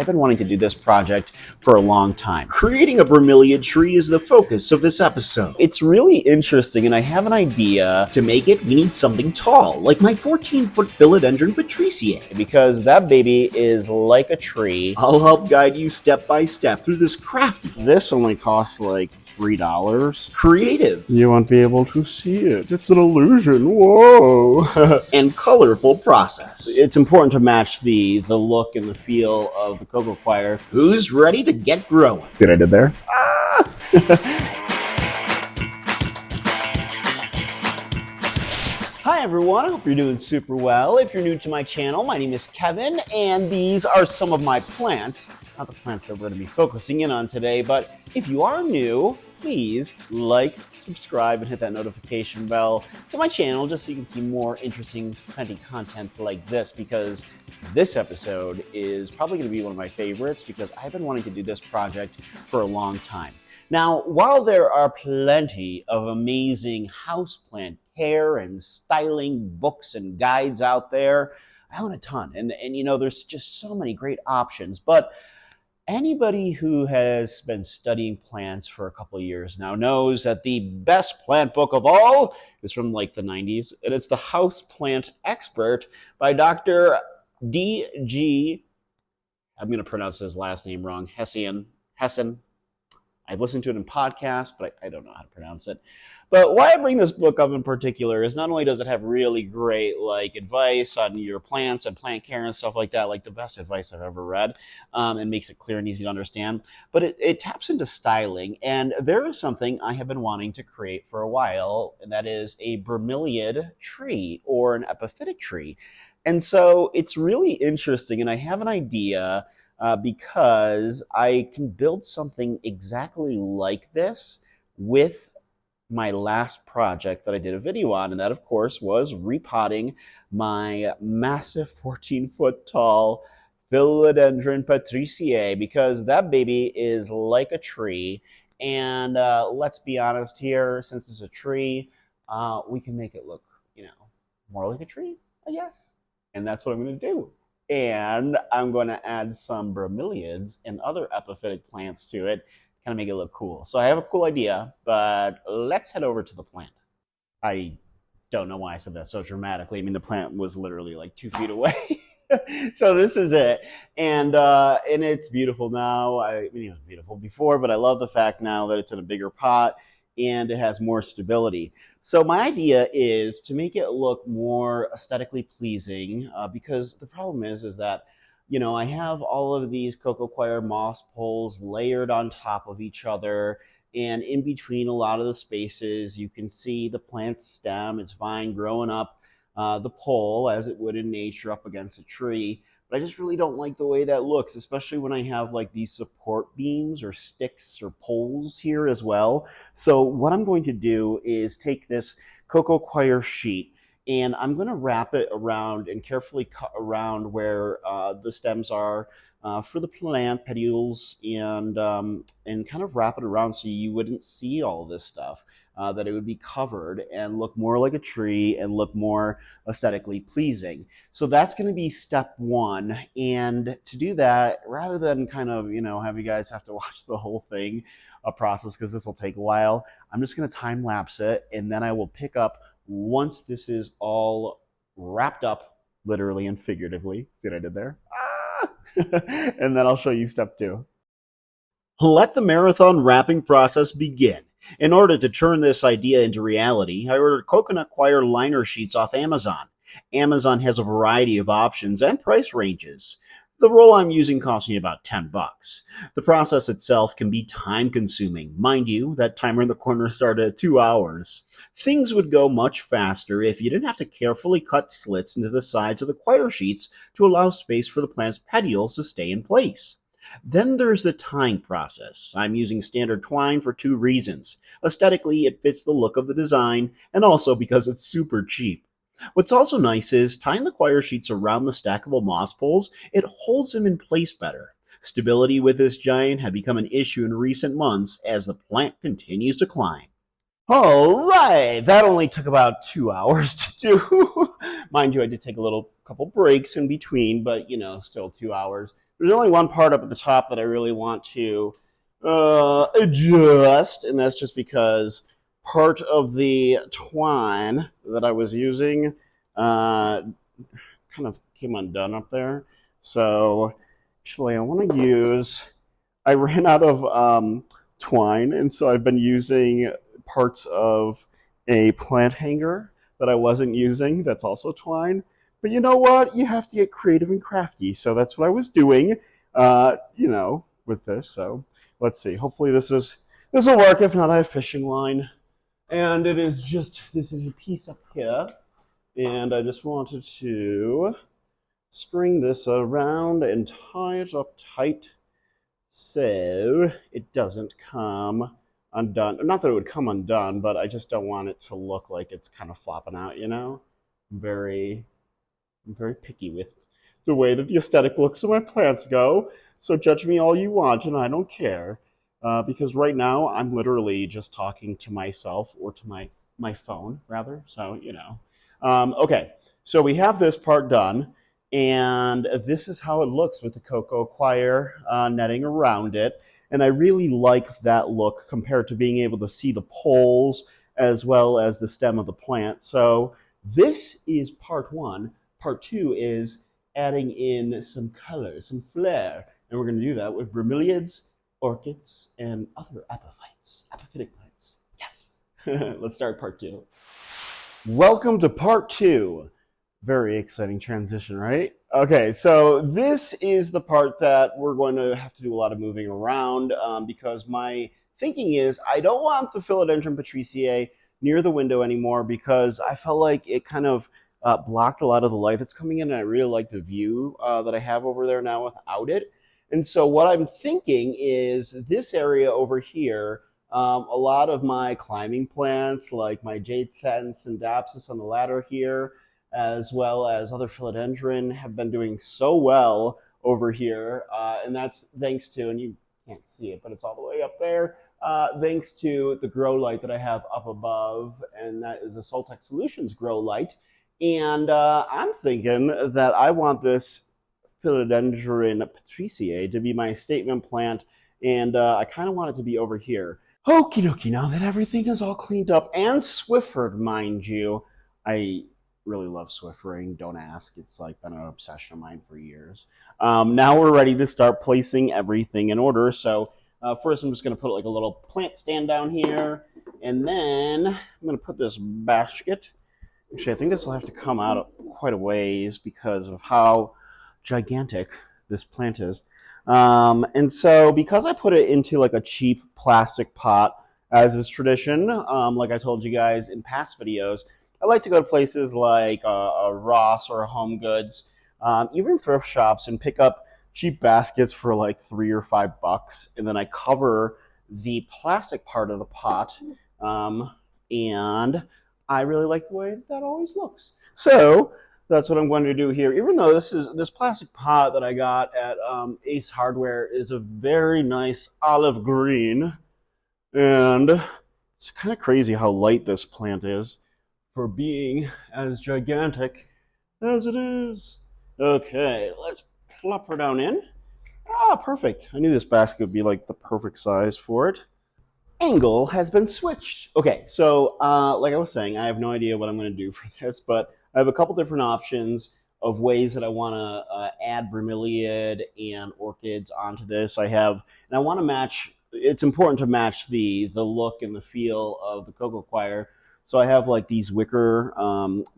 I've been wanting to do this project for a long time. Creating a bromeliad tree is the focus of this episode. It's really interesting, and I have an idea. To make it, we need something tall, like my 14-foot philodendron patriciae. Because that baby is like a tree. I'll help guide you step by step through this crafty. This only costs like $3. Creative. You won't be able to see it. It's an illusion. Whoa. And colorful process. It's important to match the look and the feel of the coco coir. Who's ready to get growing? See what I did there? Hi everyone, I hope you're doing super well. If you're new to my channel, my name is Kevin, and these are some of my plants. Not the plants that we're going to be focusing in on today, but if you are new, please like, subscribe, and hit that notification bell to my channel just so you can see more interesting, plenty content like this, because this episode is probably going to be one of my favorites because I've been wanting to do this project for a long time. Now, while there are plenty of amazing houseplant care and styling books and guides out there, I own a ton, and you know, there's just so many great options, but anybody who has been studying plants for a couple of years now knows that the best plant book of all is from like the 90s, and it's The House Plant Expert by Dr. D.G. I'm going to pronounce his last name wrong, Hessen. I've listened to it in podcasts, but I don't know how to pronounce it. But why I bring this book up in particular is not only does it have really great advice on your plants and plant care and stuff like that, like the best advice I've ever read, and makes it clear and easy to understand, but it taps into styling. And there is something I have been wanting to create for a while, and that is a bromeliad tree or an epiphytic tree. And so it's really interesting, and I have an idea because I can build something exactly like this with my last project that I did a video on, and that of course was repotting my massive 14-foot tall philodendron patriciae, because that baby is like a tree. And let's be honest here, since it's a tree, we can make it look, you know, more like a tree, I guess. And that's what I'm going to do. And I'm going to add some bromeliads and other epiphytic plants to it, kind of make it look cool. So I have a cool idea, but let's head over to the plant. I don't know why I said that so dramatically. I mean, the plant was literally like 2 feet away. So this is it, and it's beautiful now. I mean, it was beautiful before, but I love the fact now that it's in a bigger pot and it has more stability. So my idea is to make it look more aesthetically pleasing, because the problem is that, you know, I have all of these coco coir moss poles layered on top of each other, and in between a lot of the spaces, you can see the plant stem, its vine growing up the pole as it would in nature up against a tree. But I just really don't like the way that looks, especially when I have like these support beams or sticks or poles here as well. So what I'm going to do is take this coco coir sheet, and I'm going to wrap it around and carefully cut around where the stems are for the plant petioles, and kind of wrap it around so you wouldn't see all this stuff, that it would be covered and look more like a tree and look more aesthetically pleasing. So that's going to be step one. And to do that, rather than kind of, you know, have you guys have to watch the whole thing process, because this will take a while, I'm just going to time lapse it, and then I will pick up once this is all wrapped up, literally and figuratively. See what I did there? And then I'll show you step two. Let the marathon wrapping process begin. In order to turn this idea into reality, I ordered coconut coir liner sheets off Amazon. Amazon has a variety of options and price ranges. The roll I'm using cost me about $10. The process itself can be time-consuming. Mind you, that timer in the corner started at 2 hours. Things would go much faster if you didn't have to carefully cut slits into the sides of the coir sheets to allow space for the plant's petioles to stay in place. Then there's the tying process. I'm using standard twine for 2 reasons. Aesthetically, it fits the look of the design, and also because it's super cheap. What's also nice is tying the coir sheets around the stackable moss poles, it holds them in place better. Stability with this giant had become an issue in recent months as the plant continues to climb. All right, that only took about 2 hours to do. Mind you, I did take a couple breaks in between, but you know, still 2 hours. There's only one part up at the top that I really want to adjust, and that's just because part of the twine that I was using kind of came undone up there. So actually, I want to use. I ran out of twine, and so I've been using parts of a plant hanger that I wasn't using. That's also twine. But you know what? You have to get creative and crafty. So that's what I was doing. With this. So let's see. Hopefully this will work. If not, I have fishing line, and this is a piece up here, and I just wanted to string this around and tie it up tight so it doesn't come undone. Not that it would come undone, but I just don't want it to look like it's kind of flopping out, you know? I'm very picky with the way that the aesthetic looks of my plants go. So judge me all you want, and I don't care. Because right now I'm literally just talking to myself or to my phone, rather. So, okay, so we have this part done, and this is how it looks with the coco coir netting around it. And I really like that look compared to being able to see the poles as well as the stem of the plant. So this is part one. Part two is adding in some color, some flair, and we're going to do that with bromeliads, orchids, and other epiphytic plants. Yes! Let's start part two. Welcome to part two. Very exciting transition, right? Okay, so this is the part that we're going to have to do a lot of moving around because my thinking is I don't want the Philodendron patriciae near the window anymore because I felt like it kind of blocked a lot of the light that's coming in, and I really like the view that I have over there now without it. And so what I'm thinking is this area over here, a lot of my climbing plants, like my jade satin syndapsis on the ladder here, as well as other philodendron, have been doing so well over here. And that's thanks to, and you can't see it, but it's all the way up there, thanks to the grow light that I have up above, and that is the Soltech Solutions grow light. And I'm thinking that I want this Philodendron patriciae to be my statement plant, and I kind of want it to be over here. Okie dokie, now that everything is all cleaned up and Swiffered, mind you. I really love Swiffering, don't ask. It's like been an obsession of mine for years. Now we're ready to start placing everything in order. So first I'm just going to put like a little plant stand down here, and then I'm going to put this basket. Actually, I think this will have to come out quite a ways because of how gigantic this plant is. And so because I put it into like a cheap plastic pot, as is tradition, like I told you guys in past videos, I like to go to places like a Ross or a Home Goods, even thrift shops, and pick up cheap baskets for like $3 or $5, and then I cover the plastic part of the pot, and I really like the way that always looks. So that's what I'm going to do here. Even though this plastic pot that I got at Ace Hardware is a very nice olive green, and it's kind of crazy how light this plant is for being as gigantic as it is. Okay, let's plop her down in. Ah, perfect. I knew this basket would be like the perfect size for it. Angle has been switched. Okay, so like I was saying, I have no idea what I'm going to do for this, but I have a couple different options of ways that I want to add bromeliad and orchids onto this. And I want to match. It's important to match the look and the feel of the coco coir. So I have like these wicker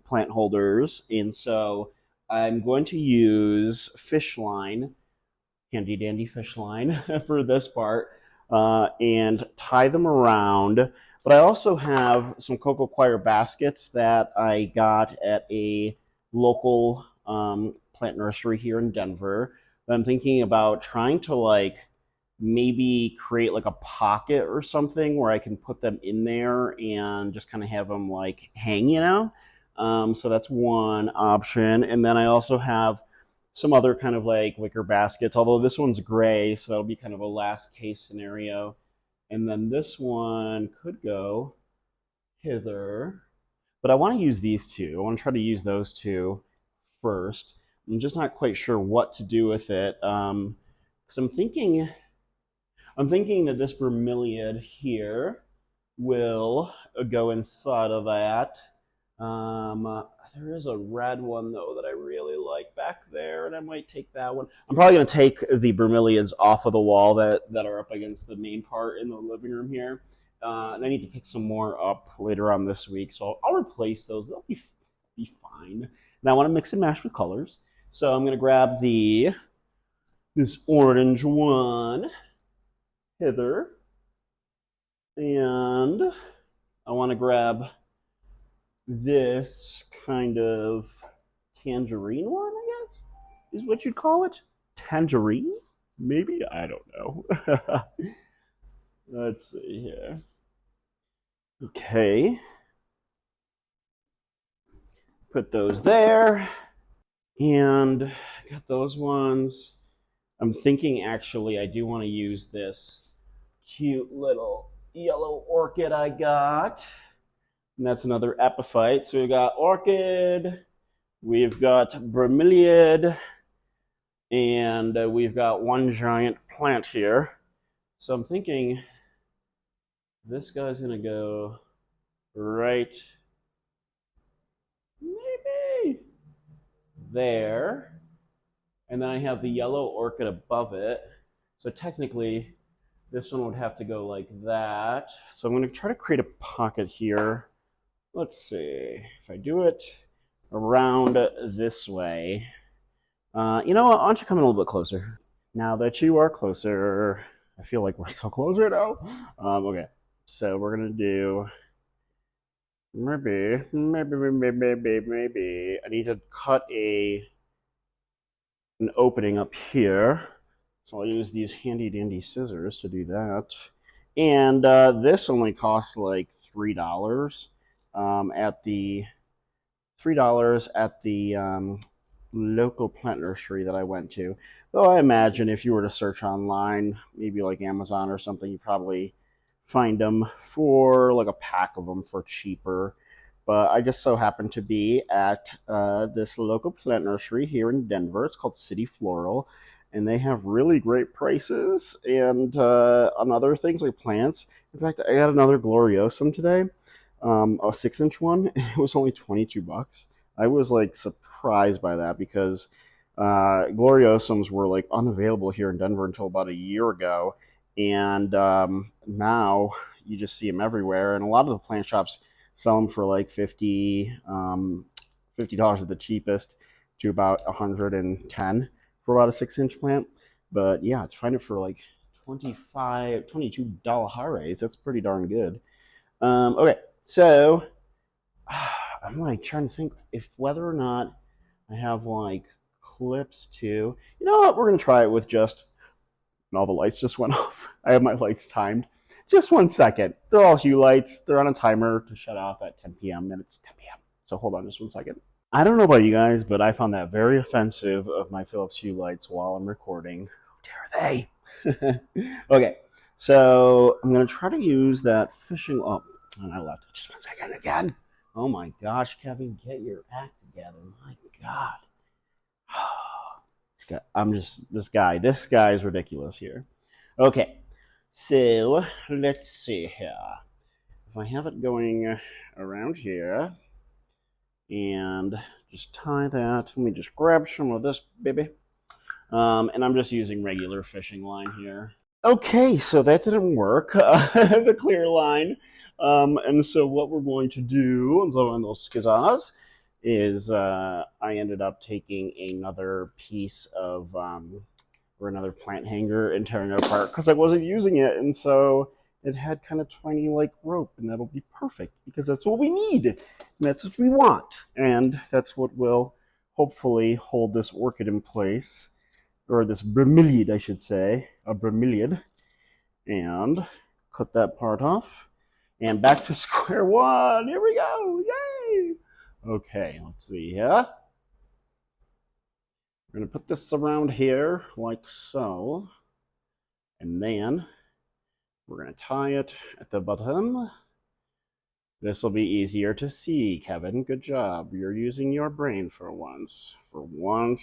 plant holders, and so I'm going to use fish line, handy dandy fish line for this part, and tie them around. But I also have some coco coir baskets that I got at a local plant nursery here in Denver that I'm thinking about trying to like maybe create like a pocket or something where I can put them in there and just kind of have them like hang, so that's one option. And then I also have some other kind of like wicker baskets, although this one's gray, so that'll be kind of a last case scenario. And then this one could go hither, but I want to use these two. I want to try to use those two first. I'm just not quite sure what to do with it. Because I'm thinking that this bromeliad here will go inside of that. Um, there is a red one though that I really like back there, and I might take that one. I'm probably going to take the bromeliads off of the wall that are up against the main part in the living room here, and I need to pick some more up later on this week. So I'll replace those. They'll be fine. And I want to mix and match with colors, so I'm going to grab this orange one hither, and I want to grab this kind of tangerine one, I guess, is what you'd call it. Tangerine? Maybe? I don't know. Let's see here. Okay. Put those there. And got those ones. I'm thinking actually I do want to use this cute little yellow orchid I got. And that's another epiphyte. So we've got orchid, we've got bromeliad, and we've got one giant plant here. So I'm thinking this guy's going to go right maybe there. And then I have the yellow orchid above it. So technically, this one would have to go like that. So I'm going to try to create a pocket here. Let's see if I do it around this way. You know what? Why don't you come in a little bit closer? Now that you are closer, I feel like we're so closer now. Okay, so we're gonna do maybe. I need to cut an opening up here, so I'll use these handy dandy scissors to do that. And this only costs like $3 at the local plant nursery that I went to. Though I imagine if you were to search online, maybe like Amazon or something, you probably find them for like a pack of them for cheaper. But I just so happened to be at this local plant nursery here in Denver. It's called City Floral, and they have really great prices and on other things like plants. In fact, I got another Gloriosum today, a 6-inch one, and it was only $22. I was like surprised by that because Gloriosums were like unavailable here in Denver until about a year ago, and now you just see them everywhere. And a lot of the plant shops sell them for like $50 at the cheapest to about 110 for about a 6-inch plant. But yeah, to find it for like $22, that's pretty darn good. Okay, so I'm like trying to think if whether or not I have like clips too. You know what? We're gonna try it with just. And all the lights just went off. I have my lights timed. Just 1 second. They're all hue lights. They're on a timer to shut off at 10 p.m. and it's 10 p.m. So hold on just 1 second. I don't know about you guys, but I found that very offensive of my Philips hue lights while I'm recording. How dare they? Okay, so I'm gonna try to use that fishing. Oh, and I left. Just 1 second again. Oh my gosh, Kevin, get your act together. My God. I'm just this guy. This guy is ridiculous here. Okay, so let's see here. If I have it going around here and just tie that, let me just grab some of this baby. And I'm just using regular fishing line here. Okay, so that didn't work, the clear line. And so what we're going to do, on those skizzas, is I ended up taking another piece of, or another plant hanger and tearing it apart because I wasn't using it. And so it had kind of tiny like rope, and that'll be perfect because that's what we need. And that's what we want. And that's what will hopefully hold this orchid in place, or this bromeliad, I should say, a bromeliad. And cut that part off. And back to square one. Here we go. Yay! Okay, let's see here. We're going to put this around here like so. And then we're going to tie it at the bottom This will be easier to see, Kevin. Good job. You're using your brain for once. For once.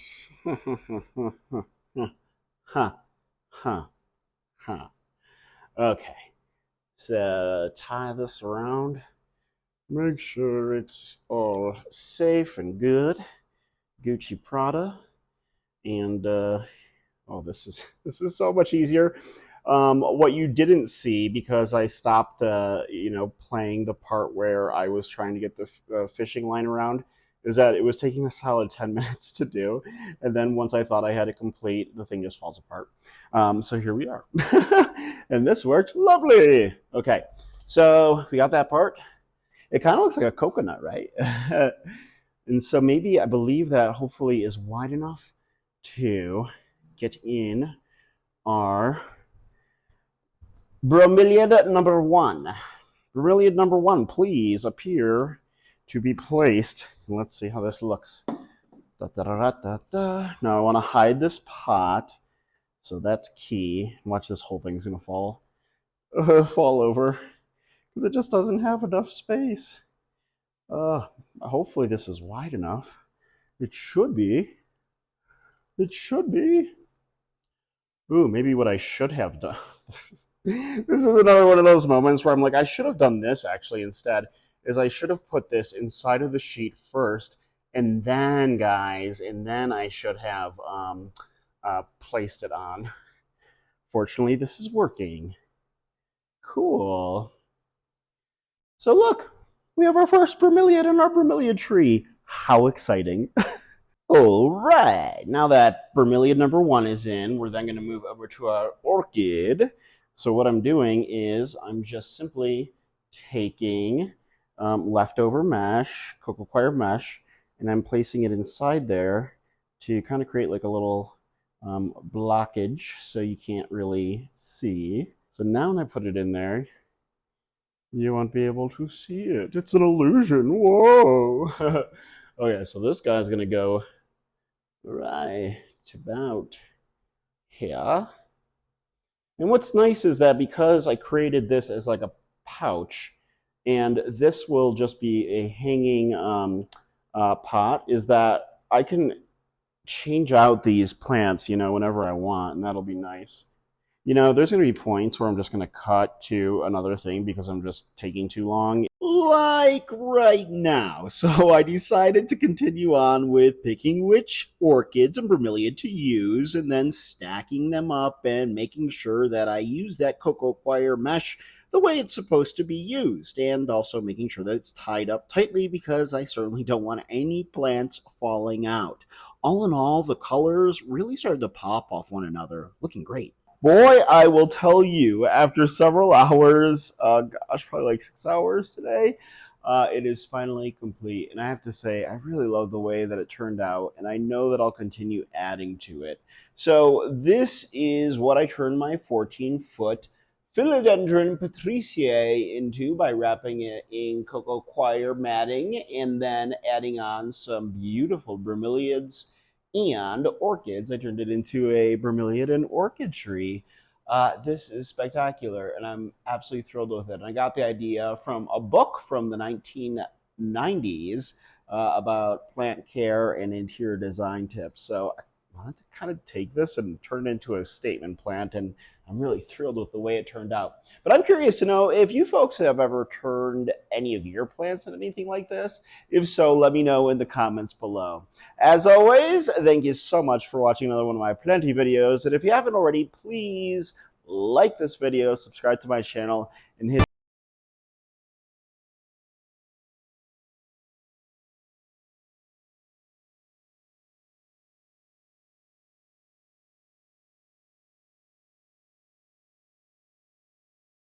Huh. Huh. Huh. Okay. So tie this around. Make sure it's all safe and good. Gucci Prada. And oh, this is so much easier. What you didn't see, because I stopped, playing the part where I was trying to get the fishing line around, is that it was taking a solid 10 minutes to do, and then once I thought I had it complete, the thing just falls apart. So here we are, and this worked lovely. Okay, so we got that part. It kind of looks like a coconut, right? And so maybe I believe that hopefully is wide enough to get in our Bromeliad number one. Bromeliad number one, please appear to be placed. Let's see how this looks. Da, da, da, da, da. Now I want to hide this pot, so that's key. Watch, this whole thing's gonna fall over because it just doesn't have enough space. Hopefully this is wide enough. It should be. It should be. Ooh, maybe what I should have done. This is another one of those moments where I'm like, I should have done this actually instead. Is I should have put this inside of the sheet first, and then, guys, and then I should have placed it on. Fortunately, this is working. Cool. So look, we have our first bromeliad in our bromeliad tree. How exciting. All right, now that bromeliad number one is in, we're then going to move over to our orchid. So what I'm doing is I'm just simply taking leftover mesh, coco coir mesh, and I'm placing it inside there to kind of create like a little blockage so you can't really see. So now when I put it in there, you won't be able to see it. It's an illusion. Whoa. Okay, so this guy's going to go right about here. And what's nice is that because I created this as like a pouch, and this will just be a hanging pot, is that I can change out these plants, whenever I want, and that'll be nice. There's going to be points where I'm just going to cut to another thing because I'm just taking too long. Like right now. So I decided to continue on with picking which orchids and bromeliad to use and then stacking them up and making sure that I use that coco coir mesh the way it's supposed to be used, and also making sure that it's tied up tightly because I certainly don't want any plants falling out. All in all, the colors really started to pop off one another, looking great. Boy, I will tell you, after several hours, gosh, probably like 6 hours today, it is finally complete. And I have to say, I really love the way that it turned out, and I know that I'll continue adding to it. So this is what I turned my 14-foot Philodendron patriciae into by wrapping it in coco coir matting and then adding on some beautiful bromeliads and orchids. I turned it into a bromeliad and orchid tree. This is spectacular, and I'm absolutely thrilled with it. And I got the idea from a book from the 1990s about plant care and interior design tips. So I wanted to kind of take this and turn it into a statement plant, and I'm really thrilled with the way it turned out. But I'm curious to know if you folks have ever turned any of your plants into anything like this. If so, let me know in the comments below. As always, thank you so much for watching another one of my Plenty videos. And if you haven't already, please like this video, subscribe to my channel, and hit